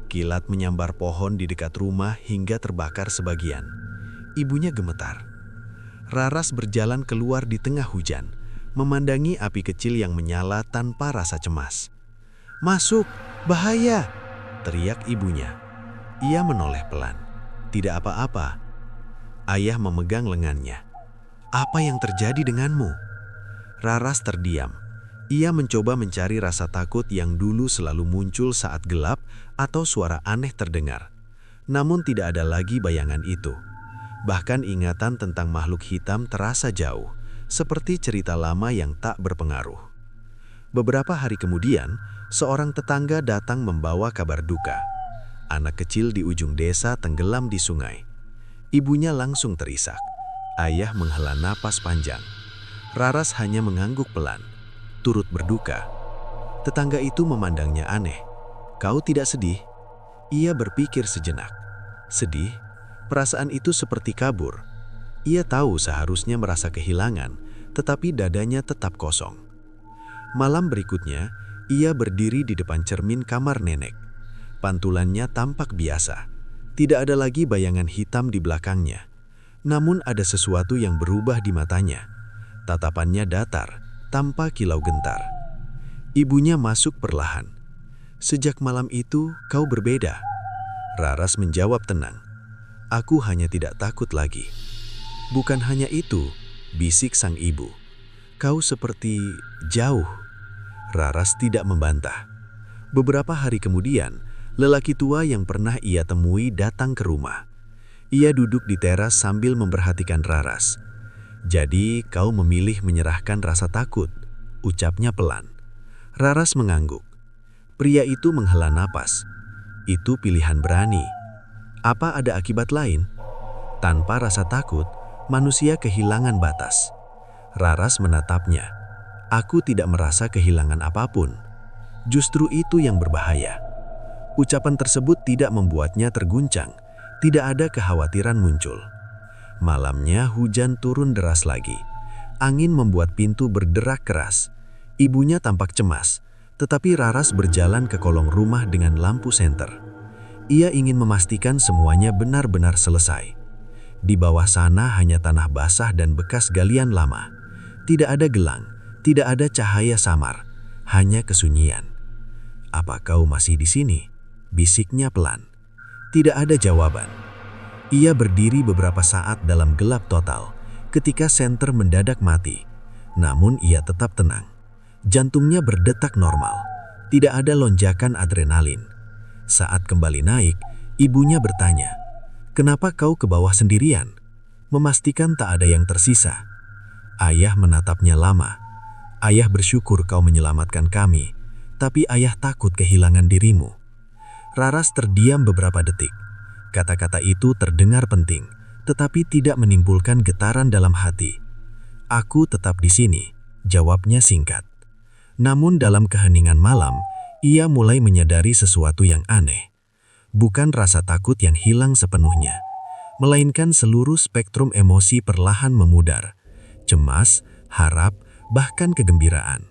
A: Kilat menyambar pohon di dekat rumah hingga terbakar sebagian. Ibunya gemetar. Raras berjalan keluar di tengah hujan, memandangi api kecil yang menyala tanpa rasa cemas. "Masuk, bahaya!" teriak ibunya. Ia menoleh pelan. Tidak apa-apa. Ayah memegang lengannya. "Apa yang terjadi denganmu?" Raras terdiam. Ia mencoba mencari rasa takut yang dulu selalu muncul saat gelap atau suara aneh terdengar. Namun tidak ada lagi bayangan itu. Bahkan ingatan tentang makhluk hitam terasa jauh, seperti cerita lama yang tak berpengaruh. Beberapa hari kemudian, seorang tetangga datang membawa kabar duka. Anak kecil di ujung desa tenggelam di sungai. Ibunya langsung terisak. Ayah menghela napas panjang. Raras hanya mengangguk pelan, turut berduka. Tetangga itu memandangnya aneh. "Kau tidak sedih?" Ia berpikir sejenak. Sedih? Perasaan itu seperti kabur. Ia tahu seharusnya merasa kehilangan, tetapi dadanya tetap kosong. Malam berikutnya, ia berdiri di depan cermin kamar nenek. Pantulannya tampak biasa. Tidak ada lagi bayangan hitam di belakangnya. Namun ada sesuatu yang berubah di matanya. Tatapannya datar, tanpa kilau gentar. Ibunya masuk perlahan. "Sejak malam itu, kau berbeda." Raras menjawab tenang. "Aku hanya tidak takut lagi." "Bukan hanya itu," bisik sang ibu. "Kau seperti jauh." Raras tidak membantah. Beberapa hari kemudian, lelaki tua yang pernah ia temui datang ke rumah. Ia duduk di teras sambil memperhatikan Raras. "Jadi kau memilih menyerahkan rasa takut," ucapnya pelan. Raras mengangguk. Pria itu menghela napas. "Itu pilihan berani. Apa ada akibat lain?" Tanpa rasa takut, manusia kehilangan batas. Raras menatapnya. "Aku tidak merasa kehilangan apapun. Justru itu yang berbahaya." Ucapan tersebut tidak membuatnya terguncang. Tidak ada kekhawatiran muncul. Malamnya hujan turun deras lagi. Angin membuat pintu berderak keras. Ibunya tampak cemas, tetapi Raras berjalan ke kolong rumah dengan lampu senter. Ia ingin memastikan semuanya benar-benar selesai. Di bawah sana hanya tanah basah dan bekas galian lama. Tidak ada gelang, tidak ada cahaya samar, hanya kesunyian. "Apa kau masih di sini?" bisiknya pelan. Tidak ada jawaban. Ia berdiri beberapa saat dalam gelap total, ketika senter mendadak mati. Namun ia tetap tenang. Jantungnya berdetak normal. Tidak ada lonjakan adrenalin. Saat kembali naik, ibunya bertanya, "Kenapa kau ke bawah sendirian?" Memastikan tak ada yang tersisa. Ayah menatapnya lama. "Ayah bersyukur kau menyelamatkan kami, tapi ayah takut kehilangan dirimu." Raras terdiam beberapa detik. Kata-kata itu terdengar penting, tetapi tidak menimbulkan getaran dalam hati. "Aku tetap di sini," jawabnya singkat. Namun dalam keheningan malam, ia mulai menyadari sesuatu yang aneh. Bukan rasa takut yang hilang sepenuhnya, melainkan seluruh spektrum emosi perlahan memudar. Cemas, harap, bahkan kegembiraan.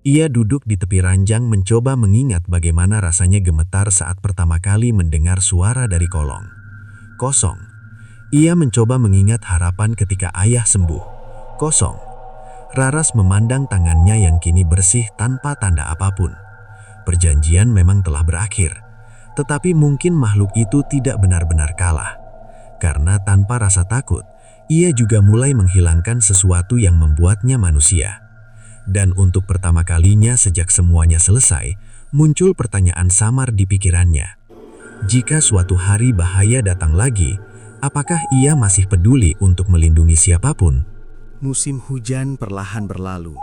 A: Ia duduk di tepi ranjang mencoba mengingat bagaimana rasanya gemetar saat pertama kali mendengar suara dari kolong. Kosong. Ia mencoba mengingat harapan ketika ayah sembuh. Kosong. Raras memandang tangannya yang kini bersih tanpa tanda apapun. Perjanjian memang telah berakhir, tetapi mungkin makhluk itu tidak benar-benar kalah. Karena tanpa rasa takut, ia juga mulai menghilangkan sesuatu yang membuatnya manusia. Dan untuk pertama kalinya sejak semuanya selesai, muncul pertanyaan samar di pikirannya. Jika suatu hari bahaya datang lagi,
B: Apakah ia masih peduli untuk melindungi siapapun?
D: Musim hujan perlahan berlalu.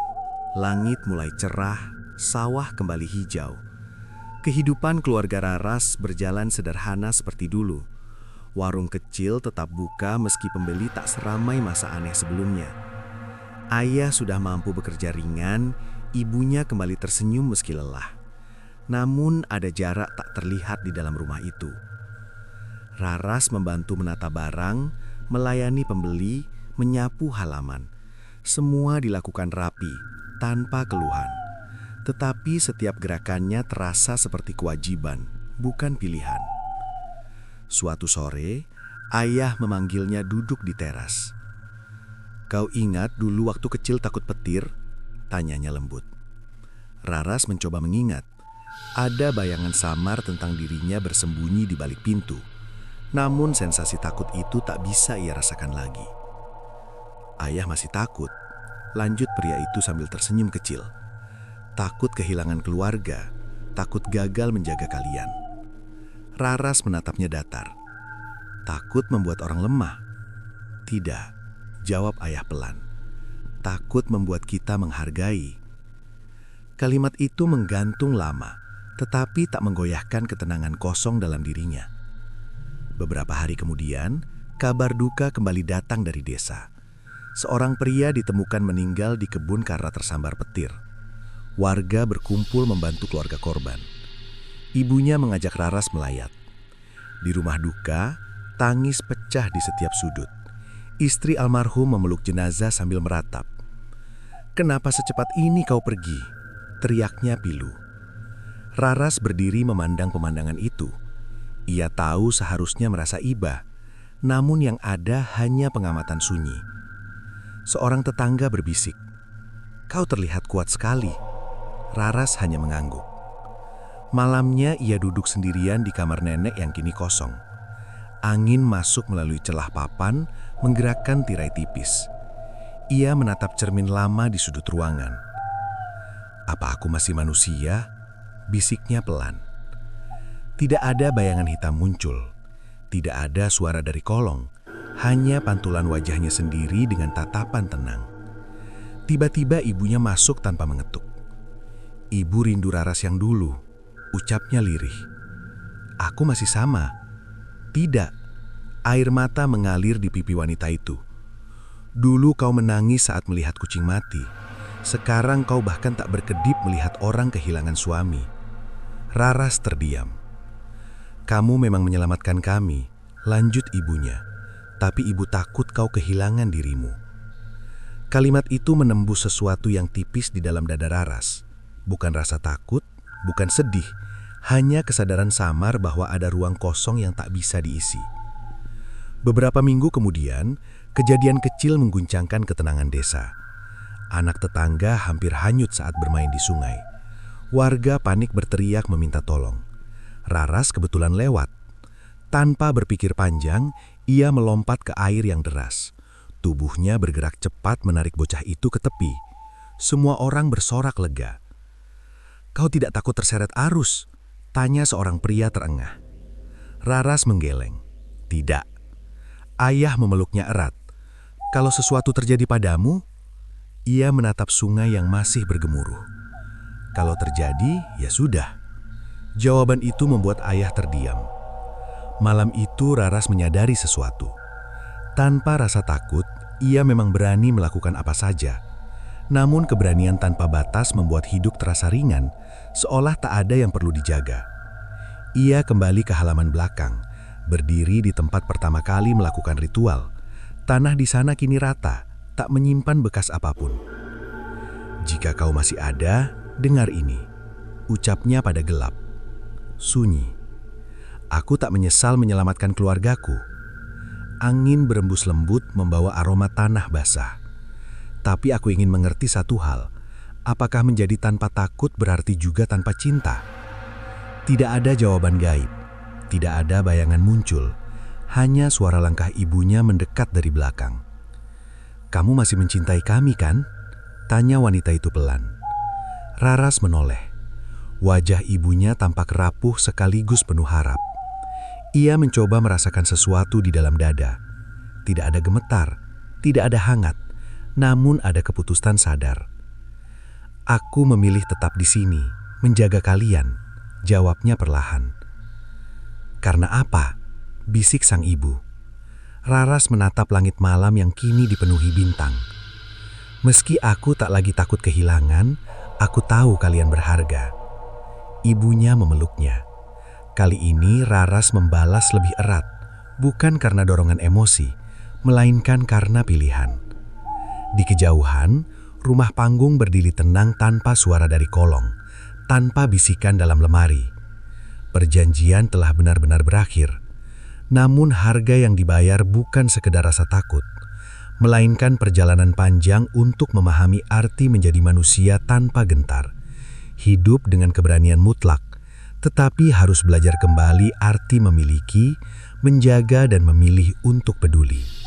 D: Langit mulai cerah, sawah kembali hijau. Kehidupan keluarga Raras berjalan sederhana seperti dulu. Warung kecil tetap buka meski pembeli tak seramai masa aneh sebelumnya. Ayah sudah mampu bekerja ringan, ibunya kembali tersenyum meski lelah. Namun ada jarak tak terlihat di dalam rumah itu. Raras membantu menata barang, melayani pembeli, menyapu halaman. Semua dilakukan rapi, tanpa keluhan. Tetapi setiap gerakannya terasa seperti kewajiban, bukan pilihan. Suatu sore, ayah memanggilnya duduk di teras. "Kau ingat dulu waktu kecil takut petir?" tanyanya lembut. Raras mencoba mengingat. Ada bayangan samar tentang dirinya bersembunyi di balik pintu. Namun sensasi takut itu tak bisa ia rasakan lagi. "Ayah masih takut," lanjut pria itu sambil tersenyum kecil. "Takut kehilangan keluarga, takut gagal menjaga kalian." Raras menatapnya datar. "Takut membuat orang lemah?" "Tidak," jawab ayah pelan. "Takut membuat kita menghargai." Kalimat itu menggantung lama, tetapi tak menggoyahkan ketenangan kosong dalam dirinya. Beberapa hari kemudian, kabar duka kembali datang dari desa. Seorang pria ditemukan meninggal di kebun karena tersambar petir. Warga berkumpul membantu keluarga korban. Ibunya mengajak Raras melayat. Di rumah duka, tangis pecah di setiap sudut. Istri almarhum memeluk jenazah sambil meratap. "Kenapa secepat ini kau pergi?" teriaknya pilu. Raras berdiri memandang pemandangan itu. Ia tahu seharusnya merasa iba, namun yang ada hanya pengamatan sunyi. Seorang tetangga berbisik, "Kau terlihat kuat sekali." Raras hanya mengangguk. Malamnya ia duduk sendirian di kamar nenek yang kini kosong. Angin masuk melalui celah papan, menggerakkan tirai tipis. Ia menatap cermin lama di sudut ruangan. "Apa aku masih manusia?" bisiknya pelan. Tidak ada bayangan hitam muncul. Tidak ada suara dari kolong. Hanya pantulan wajahnya sendiri dengan tatapan tenang. Tiba-tiba ibunya masuk tanpa mengetuk. "Ibu rindu Raras yang dulu," ucapnya lirih. "Aku masih sama." "Tidak." Air mata mengalir di pipi wanita itu. "Dulu kau menangis saat melihat kucing mati. Sekarang kau bahkan tak berkedip melihat orang kehilangan suami." Raras terdiam. "Kamu memang menyelamatkan kami," lanjut ibunya. "Tapi ibu takut kau kehilangan dirimu." Kalimat itu menembus sesuatu yang tipis di dalam dada Raras. Bukan rasa takut, bukan sedih, hanya kesadaran samar bahwa ada ruang kosong yang tak bisa diisi. Beberapa minggu kemudian, kejadian kecil mengguncangkan ketenangan desa. Anak tetangga hampir hanyut saat bermain di sungai. Warga panik berteriak meminta tolong. Raras kebetulan lewat. Tanpa berpikir panjang, ia melompat ke air yang deras. Tubuhnya bergerak cepat menarik bocah itu ke tepi. Semua orang bersorak lega. "Kau tidak takut terseret arus?" tanya seorang pria terengah. Raras menggeleng. "Tidak." Ayah memeluknya erat. "Kalau sesuatu terjadi padamu?" Ia menatap sungai yang masih bergemuruh. "Kalau terjadi, ya sudah." Jawaban itu membuat ayah terdiam. Malam itu Raras menyadari sesuatu. Tanpa rasa takut, ia memang berani melakukan apa saja. Namun keberanian tanpa batas membuat hidup terasa ringan, seolah tak ada yang perlu dijaga. Ia kembali ke halaman belakang, berdiri di tempat pertama kali melakukan ritual. Tanah di sana kini rata, tak menyimpan bekas apapun. "Jika kau masih ada, dengar ini," ucapnya pada gelap. Sunyi. "Aku tak menyesal menyelamatkan keluargaku." Angin berembus lembut membawa aroma tanah basah. "Tapi aku ingin mengerti satu hal. Apakah menjadi tanpa takut berarti juga tanpa cinta?" Tidak ada jawaban gaib. Tidak ada bayangan muncul. Hanya suara langkah ibunya mendekat dari belakang. "Kamu masih mencintai kami, kan?" tanya wanita itu pelan. Raras menoleh. Wajah ibunya tampak rapuh sekaligus penuh harap.
B: Ia mencoba merasakan sesuatu di dalam dada. Tidak ada gemetar, tidak ada hangat, namun ada keputusan sadar. Aku memilih tetap di sini, menjaga kalian, jawabnya perlahan. Karena apa? Bisik sang ibu. Raras menatap langit malam yang kini dipenuhi bintang. Meski aku tak lagi takut kehilangan, aku tahu kalian berharga. Ibunya memeluknya. Kali ini Raras membalas lebih erat, bukan karena dorongan emosi, melainkan karena pilihan. Di kejauhan, rumah panggung berdiri tenang tanpa suara dari kolong, tanpa bisikan dalam lemari. Perjanjian telah benar-benar berakhir. Namun harga yang dibayar bukan sekedar rasa takut, melainkan perjalanan panjang untuk memahami arti menjadi manusia tanpa gentar. Hidup dengan keberanian mutlak, tetapi harus belajar kembali arti memiliki, menjaga dan memilih untuk peduli.